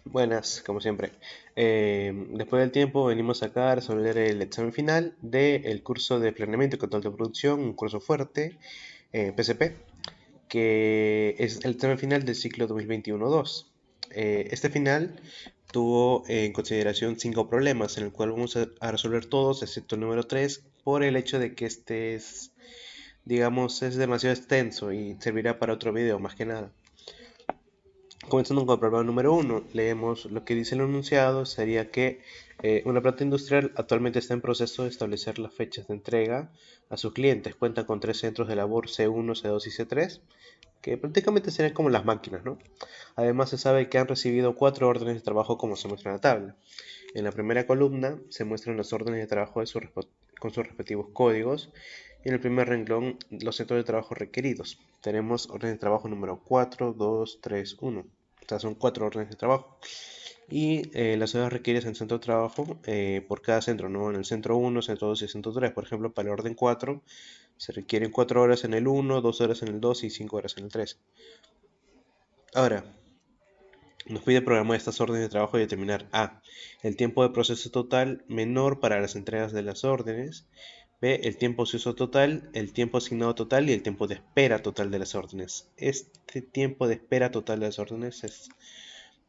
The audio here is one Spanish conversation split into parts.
Buenas, como siempre. Después del tiempo venimos acá a resolver el examen final del curso de planeamiento y control de producción, un curso fuerte, PCP, que es el examen final del ciclo 2021-2. Este final tuvo en consideración 5 problemas, en el cual vamos a resolver todos, excepto el número 3, por el hecho de que este es, digamos, es demasiado extenso y servirá para otro video más que nada. Comenzando con el problema número uno, leemos lo que dice el enunciado, sería que una planta industrial actualmente está en proceso de establecer las fechas de entrega a sus clientes. Cuenta con 3 centros de labor C1, C2 y C3, que prácticamente serían como las máquinas, ¿no? Además se sabe que han recibido 4 órdenes de trabajo como se muestra en la tabla. En la primera columna se muestran las órdenes de trabajo con sus respectivos códigos y en el primer renglón los centros de trabajo requeridos. Tenemos orden de trabajo número 4, 2, 3, 1. O sea, son 4 órdenes de trabajo. Y las horas requeridas en el centro de trabajo por cada centro, ¿no? En el centro 1, centro 2 y centro 3. Por ejemplo, para el orden 4 se requieren 4 horas en el 1, 2 horas en el 2 y 5 horas en el 3. Ahora, nos pide programar estas órdenes de trabajo y determinar A. El tiempo de proceso total menor para las entregas de las órdenes. B. El tiempo de uso total, el tiempo asignado total y el tiempo de espera total de las órdenes. Este tiempo de espera total de las órdenes es,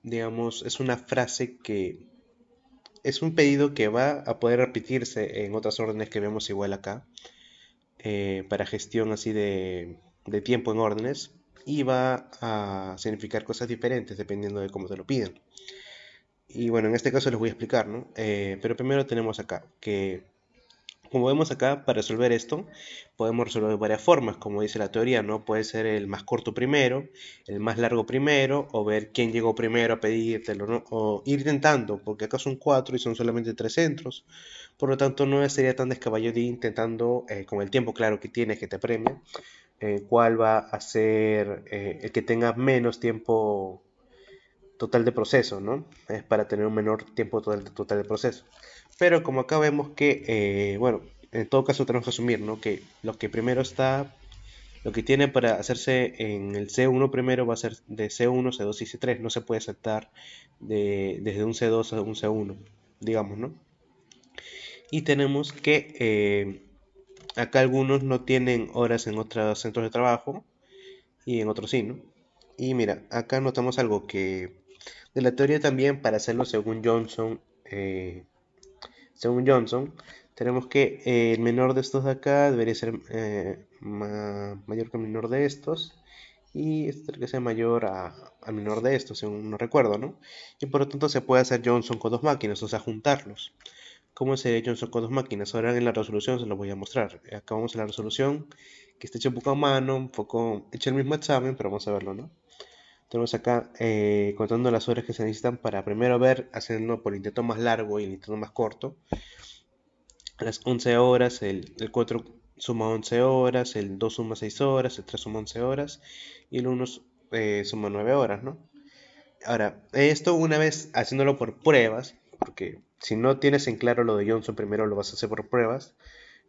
digamos, es una frase que es un pedido que va a poder repetirse en otras órdenes que vemos igual acá, para gestión así de tiempo en órdenes, y va a significar cosas diferentes dependiendo de cómo te lo piden. Y bueno, en este caso les voy a explicar, ¿no? Pero primero tenemos acá que, como vemos acá, para resolver esto, podemos resolver de varias formas, como dice la teoría, ¿no? Puede ser el más corto primero, el más largo primero, o ver quién llegó primero a pedírtelo, ¿no? O ir intentando, porque acá son 4 y son solamente 3 centros, por lo tanto no sería tan descabellado de ir intentando, con el tiempo claro que tienes que te premia, cuál va a ser el que tenga menos tiempo total de proceso, ¿no? Es para tener un menor tiempo total de proceso. Pero como acá vemos que, bueno, en todo caso tenemos que asumir, ¿no? Que lo que primero está, lo que tiene para hacerse en el C1 primero va a ser de C1, C2 y C3. No se puede saltar desde un C2 a un C1, digamos, ¿no? Y tenemos que acá algunos no tienen horas en otros centros de trabajo y en otros sí, ¿no? Y mira, acá notamos algo que de la teoría también, para hacerlo según Johnson, tenemos que el menor de estos de acá debería ser mayor que el menor de estos, y este tiene que ser mayor al menor de estos, según no recuerdo, ¿no? Y por lo tanto se puede hacer Johnson con dos máquinas, o sea, juntarlos. ¿Cómo sería Johnson con dos máquinas? Ahora en la resolución se lo voy a mostrar. Acá vamos a la resolución, que está hecha un poco a mano, un poco hecha el mismo examen, pero vamos a verlo, ¿no? Tenemos acá contando las horas que se necesitan para primero ver, haciendo por el intento más largo y el intento más corto. A las 11 horas, el 4 suma 11 horas, el 2 suma 6 horas, el 3 suma 11 horas y el 1 suma 9 horas, ¿no? Ahora, esto una vez haciéndolo por pruebas, porque si no tienes en claro lo de Johnson, primero lo vas a hacer por pruebas,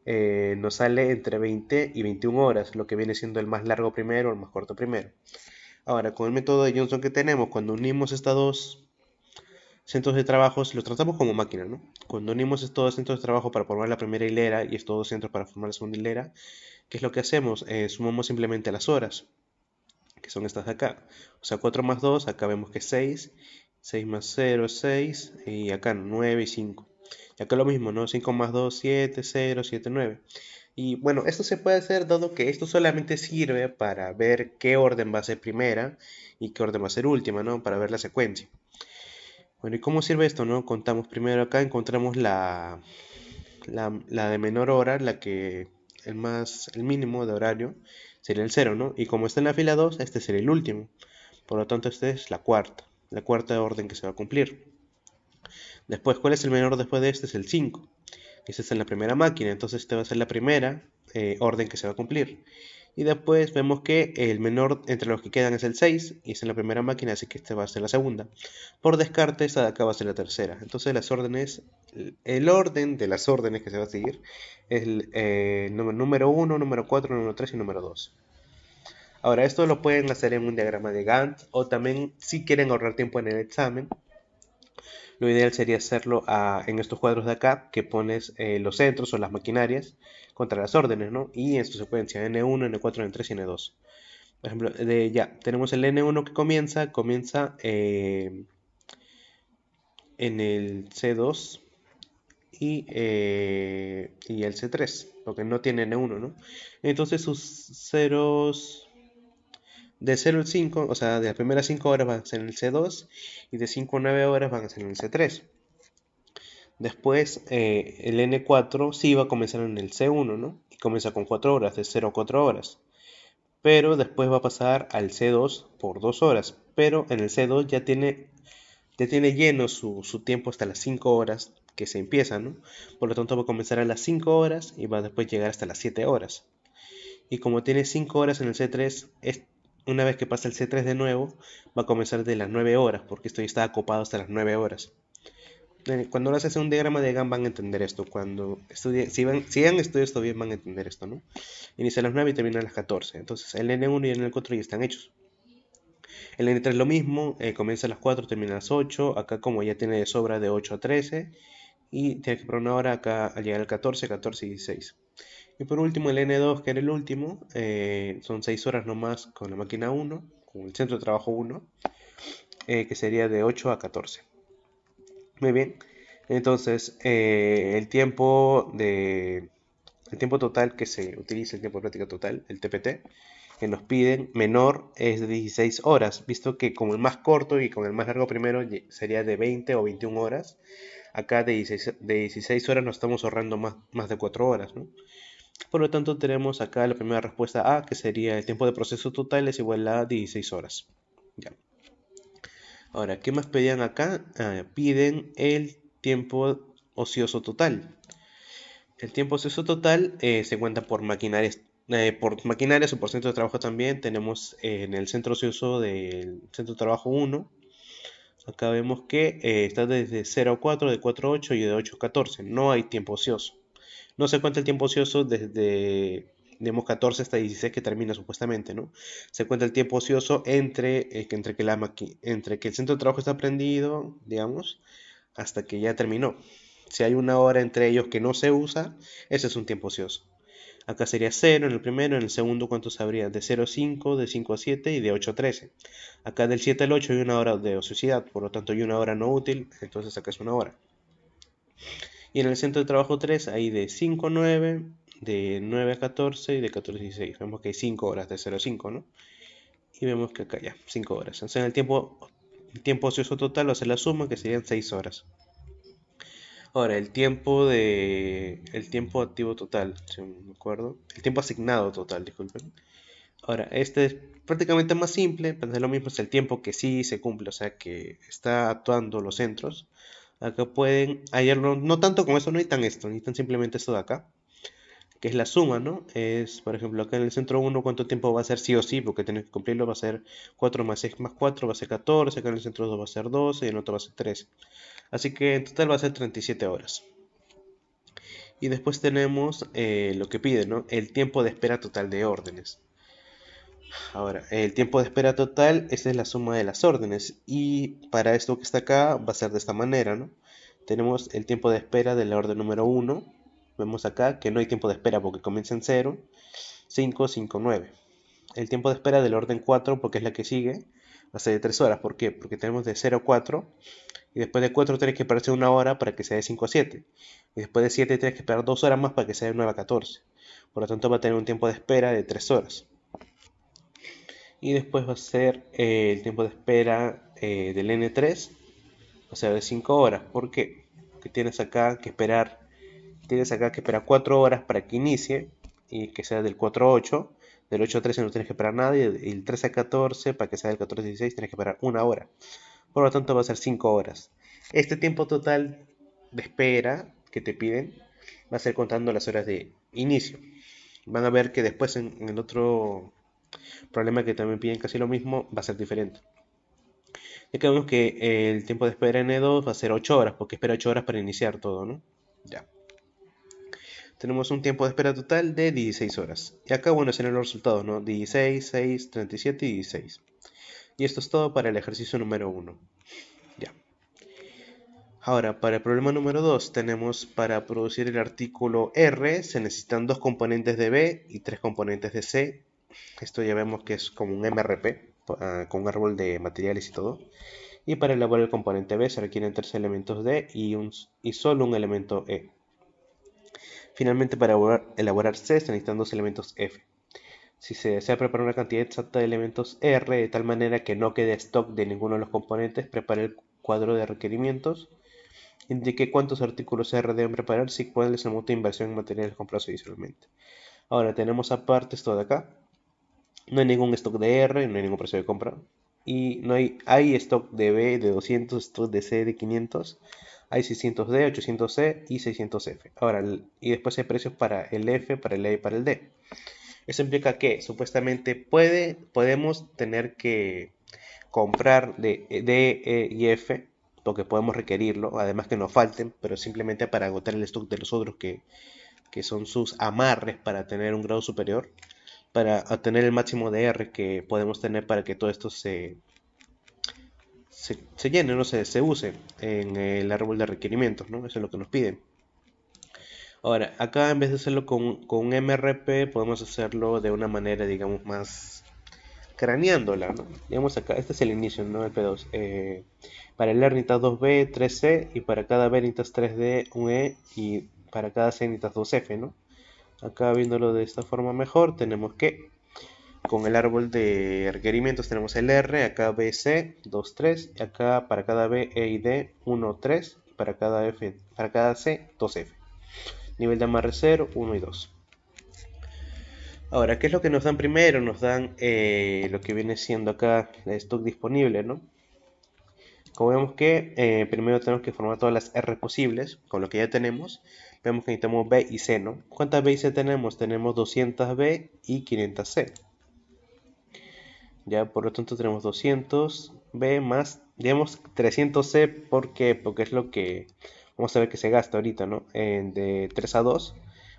nos sale entre 20 y 21 horas, lo que viene siendo el más largo primero o el más corto primero. Ahora, con el método de Johnson que tenemos, cuando unimos estos dos centros de trabajo, los tratamos como máquina, ¿no? Cuando unimos estos dos centros de trabajo para formar la primera hilera y estos dos centros para formar la segunda hilera, ¿qué es lo que hacemos? Sumamos simplemente las horas, que son estas de acá. O sea, 4 más 2, acá vemos que es 6, 6 más 0 es 6, y acá 9 y 5. Y acá lo mismo, ¿no? 5 más 2, 7, 0, 7, 9. Y bueno, esto se puede hacer dado que esto solamente sirve para ver qué orden va a ser primera y qué orden va a ser última, ¿no? Para ver la secuencia. Bueno, ¿y cómo sirve esto, no? Contamos primero acá, encontramos la de menor hora, el mínimo de horario sería el cero, ¿no? Y como está en la fila 2, este sería el último. Por lo tanto, esta es la cuarta orden que se va a cumplir. Después, ¿cuál es el menor después de este? Es el 5. Esta está en la primera máquina, entonces esta va a ser la primera orden que se va a cumplir. Y después vemos que el menor entre los que quedan es el 6 y es en la primera máquina, así que esta va a ser la segunda. Por descarte, esta de acá va a ser la tercera. Entonces las órdenes, el orden de las órdenes que se va a seguir es el número 1, número 4, número 3 y número 2. Ahora, esto lo pueden hacer en un diagrama de Gantt o también si quieren ahorrar tiempo en el examen, lo ideal sería hacerlo en estos cuadros de acá, que pones los centros o las maquinarias contra las órdenes, ¿no? Y en su secuencia, N1, N4, N3 y N2. Por ejemplo, ya, tenemos el N1 que comienza en el C2 y el C3, porque no tiene N1, ¿no? Entonces sus ceros de 0 al 5, o sea, de las primeras 5 horas van a ser en el C2 y de 5 a 9 horas van a ser en el C3. Después el N4 sí va a comenzar en el C1, ¿no? Y comienza con 4 horas, de 0 a 4 horas. Pero después va a pasar al C2 por 2 horas. Pero en el C2 ya tiene lleno su tiempo hasta las 5 horas que se empieza, ¿no? Por lo tanto va a comenzar a las 5 horas y va a después llegar hasta las 7 horas. Y como tiene 5 horas en el C3, una vez que pasa el C3 de nuevo, va a comenzar de las 9 horas, porque esto ya está acopado hasta las 9 horas. Cuando lo haces un diagrama de GAN van a entender esto. Cuando si han estudiado esto bien van a entender esto, ¿no? Inicia a las 9 y termina a las 14. Entonces el N1 y el N4 ya están hechos. El N3 lo mismo, comienza a las 4, termina a las 8. Acá como ya tiene de sobra de 8 a 13. Y tiene que poner una hora acá al llegar al 14, 14 y 16. Y por último el N2, que era el último, son 6 horas nomás con la máquina 1, con el centro de trabajo 1, que sería de 8 a 14. Muy bien, entonces el tiempo total que se utiliza, el tiempo de práctica total, el TPT, que nos piden menor es de 16 horas, visto que como el más corto y con el más largo primero sería de 20 o 21 horas, acá de 16 horas nos estamos ahorrando más de 4 horas, ¿no? Por lo tanto, tenemos acá la primera respuesta A, que sería el tiempo de proceso total es igual a 16 horas. Ya. Ahora, ¿qué más pedían acá? Piden el tiempo ocioso total. El tiempo ocioso total se cuenta por maquinarias o por centro de trabajo también. Tenemos en el centro ocioso del centro de trabajo 1. Acá vemos que está desde 0 a 4, de 4 a 8 y de 8 a 14. No hay tiempo ocioso. No se cuenta el tiempo ocioso desde, digamos, 14 hasta 16 que termina supuestamente, ¿no? Se cuenta el tiempo ocioso entre que el centro de trabajo está prendido, digamos, hasta que ya terminó. Si hay una hora entre ellos que no se usa, ese es un tiempo ocioso. Acá sería 0 en el primero, en el segundo ¿cuántos habría? De 0 a 5, de 5 a 7 y de 8 a 13. Acá del 7 al 8 hay una hora de ociosidad, por lo tanto hay una hora no útil, entonces acá es una hora. Y en el centro de trabajo 3 hay de 5 a 9, de 9 a 14 y de 14 a 16. Vemos que hay 5 horas de 0 a 5, ¿no? Y vemos que acá ya, 5 horas. O sea, el tiempo ocioso total va a ser la suma, que serían 6 horas. Ahora, el tiempo activo total, si no me acuerdo. El tiempo asignado total, disculpen. Ahora, este es prácticamente más simple, pero es lo mismo, es el tiempo que sí se cumple, o sea, que está actuando los centros. Acá pueden hallarlo, no tanto con eso, no necesitan simplemente esto de acá, que es la suma, ¿no? Es, por ejemplo, acá en el centro 1, ¿cuánto tiempo va a ser sí o sí? Porque tienen que cumplirlo, va a ser 4 más 6 más 4, va a ser 14, acá en el centro 2 va a ser 12 y en el otro va a ser 13. Así que en total va a ser 37 horas. Y después tenemos lo que pide, ¿no? El tiempo de espera total de órdenes. Ahora, el tiempo de espera total, esta es la suma de las órdenes. Y para esto que está acá va a ser de esta manera, ¿no? Tenemos el tiempo de espera de la orden número 1. Vemos acá que no hay tiempo de espera porque comienza en 0, 5, 5, 9. El tiempo de espera del orden 4, porque es la que sigue, va a ser de 3 horas. ¿Por qué? Porque tenemos de 0 a 4. Y después de 4 tienes que esperarse una hora para que sea de 5 a 7. Y después de 7 tienes que esperar 2 horas más para que sea de 9 a 14. Por lo tanto va a tener un tiempo de espera de 3 horas. Y después va a ser el tiempo de espera del N3, o sea, de 5 horas. ¿Por qué? Porque tienes acá que esperar 4 horas para que inicie y que sea del 4 a 8. Del 8 a 13 no tienes que esperar nada y del 13 a 14 para que sea del 14 a 16 tienes que esperar una hora. Por lo tanto va a ser 5 horas. Este tiempo total de espera que te piden va a ser contando las horas de inicio. Van a ver que después en el otro problema que también piden casi lo mismo va a ser diferente. Ya que vemos que el tiempo de espera en E2 va a ser 8 horas, porque espera 8 horas para iniciar todo, ¿no? Ya. Tenemos un tiempo de espera total de 16 horas. Y acá, bueno, serán los resultados, ¿no? 16, 6, 37 y 16. Y esto es todo para el ejercicio número 1. Ya. Ahora, para el problema número 2, tenemos para producir el artículo R se necesitan 2 componentes de B y 3 componentes de C. Esto ya vemos que es como un MRP, con un árbol de materiales y todo. Y para elaborar el componente B se requieren 3 elementos D y solo un elemento E. Finalmente, para elaborar C se necesitan 2 elementos F. Si se desea preparar una cantidad exacta de elementos R de tal manera que no quede stock de ninguno de los componentes, prepare el cuadro de requerimientos. Indique cuántos artículos R deben prepararse y cuál es el monto de inversión en materiales comprados adicionalmente. Ahora tenemos aparte esto de acá. No hay ningún stock de R, no hay ningún precio de compra. Y no hay stock de B de 200, stock de C de 500. Hay 600D, 800C y 600F. Ahora, y después hay precios para el F, para el E y para el D. Eso implica que supuestamente podemos tener que comprar de D, E y F, porque podemos requerirlo, además que nos falten, pero simplemente para agotar el stock de los otros que son sus amarres para tener un grado superior, para obtener el máximo de R que podemos tener para que todo esto se llene, no se use en el árbol de requerimientos, ¿no? Eso es lo que nos piden. Ahora, acá en vez de hacerlo con un MRP, podemos hacerlo de una manera, digamos, más craneándola, ¿no? Digamos acá, este es el inicio, ¿no? El P2. Para el R necesitas 2B, 3C, y para cada B necesitas 3D, 1E, y para cada C necesitas 2F, ¿no? Acá viéndolo de esta forma mejor, tenemos que con el árbol de requerimientos tenemos el R, acá B, C, 2, 3, y acá para cada B, E y D, 1, 3, y para cada C, 2F. Nivel de amarre 0, 1 y 2. Ahora, ¿qué es lo que nos dan primero? Nos dan lo que viene siendo acá el stock disponible, ¿no? Como vemos que primero tenemos que formar todas las R posibles, con lo que ya tenemos. Vemos que necesitamos B y C, ¿no? ¿Cuántas B y C tenemos? Tenemos 200B y 500C. Ya, por lo tanto tenemos 200B más, digamos 300C, ¿por qué? Porque es lo que vamos a ver que se gasta ahorita, ¿no? De 3 a 2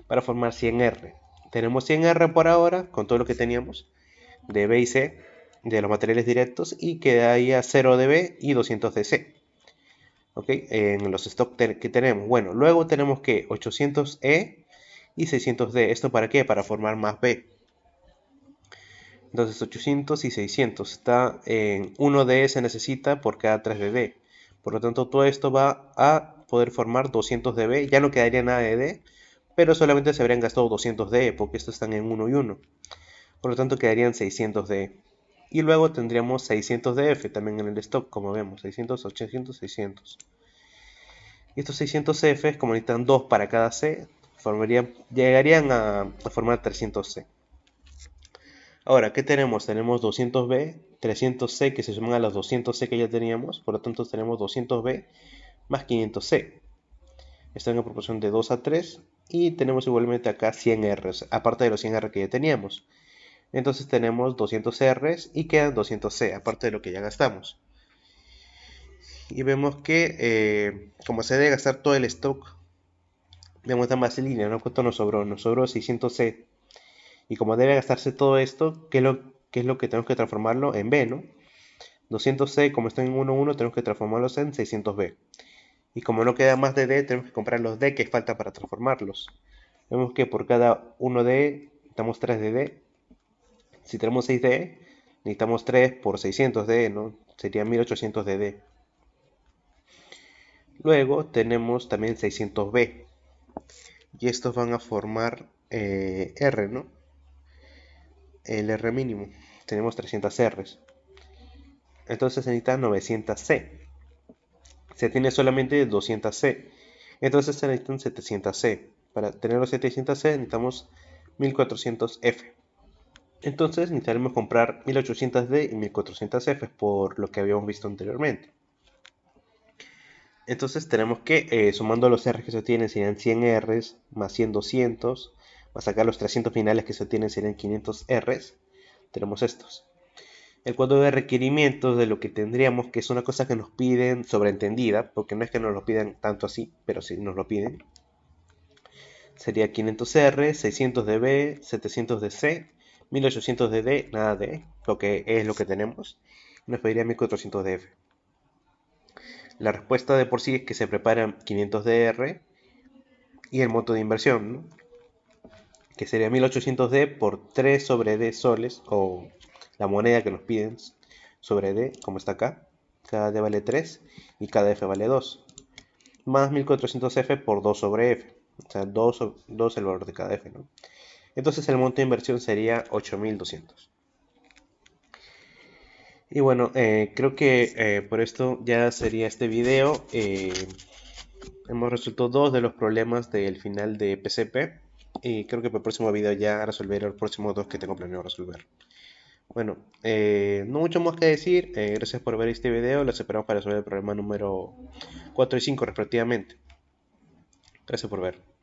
para formar 100R. Tenemos 100R por ahora, con todo lo que teníamos, de B y C, de los materiales directos, y quedaría 0 de B y 200 de C. ¿Ok? En los stocks que tenemos. Bueno, luego tenemos que 800E y 600D. ¿Esto para qué? Para formar más B. Entonces 800 y 600 está en 1 de se necesita por cada 3 de D. Por lo tanto, todo esto va a poder formar 200 de B. Ya no quedaría nada de D, pero solamente se habrían gastado 200 de porque estos están en 1 y 1. Por lo tanto, quedarían 600 de. Y luego tendríamos 600 de F también en el stock, como vemos, 600, 800, 600. Y estos 600 F, como necesitan 2 para cada C, llegarían a formar 300 C. Ahora, ¿qué tenemos? Tenemos 200B, 300C que se suman a los 200C que ya teníamos, por lo tanto tenemos 200B más 500C. Están en proporción de 2 a 3 y tenemos igualmente acá 100R, aparte de los 100R que ya teníamos. Entonces tenemos 200R y quedan 200C, aparte de lo que ya gastamos. Y vemos que como se debe gastar todo el stock, vemos esta más línea, ¿no? ¿Cuánto nos sobró? Nos sobró 600C. Y como debe gastarse todo esto, ¿qué es lo que tenemos que transformarlo en B, ¿no? 200C, como están en 1,1, tenemos que transformarlos en 600B. Y como no queda más de D, tenemos que comprar los D que falta para transformarlos. Vemos que por cada 1 D necesitamos 3 de D. Si tenemos 6 D, necesitamos 3 por 600 D, ¿no? Sería 1800 de D. Luego tenemos también 600B. Y estos van a formar R, ¿no? El R mínimo. Tenemos 300 Rs. Entonces se necesita 900C. Se tiene solamente 200C. Entonces se necesitan 700C. Para tener los 700C necesitamos 1400F. Entonces necesitaremos comprar 1800D y 1400F por lo que habíamos visto anteriormente. Entonces tenemos que, sumando los R que se obtienen, serían 100 Rs, más 100 200, más acá los 300 finales que se obtienen serían 500 Rs. Tenemos estos. El cuadro de requerimientos de lo que tendríamos, que es una cosa que nos piden sobreentendida, porque no es que nos lo pidan tanto así, pero sí nos lo piden. Sería 500R, 600 de B, 700 de C, 1800 de D, nada de, lo que es lo que tenemos. Nos pediría 1400 de F. La respuesta de por sí es que se preparan 500 DR y el monto de inversión, ¿no? Que sería 1800D por 3 sobre D soles, o la moneda que nos piden sobre D, como está acá. Cada D vale 3 y cada F vale 2. Más 1400F por 2 sobre F. O sea, 2 el valor de cada F, ¿no? Entonces el monto de inversión sería 8200. Y bueno, creo que por esto ya sería este video. Hemos resuelto dos de los problemas del final de PCP. Y creo que para el próximo video ya resolveré los próximos dos que tengo planeado resolver. Bueno, no mucho más que decir. Gracias por ver este video. Los esperamos para resolver el problema número 4 y 5 respectivamente. Gracias por ver.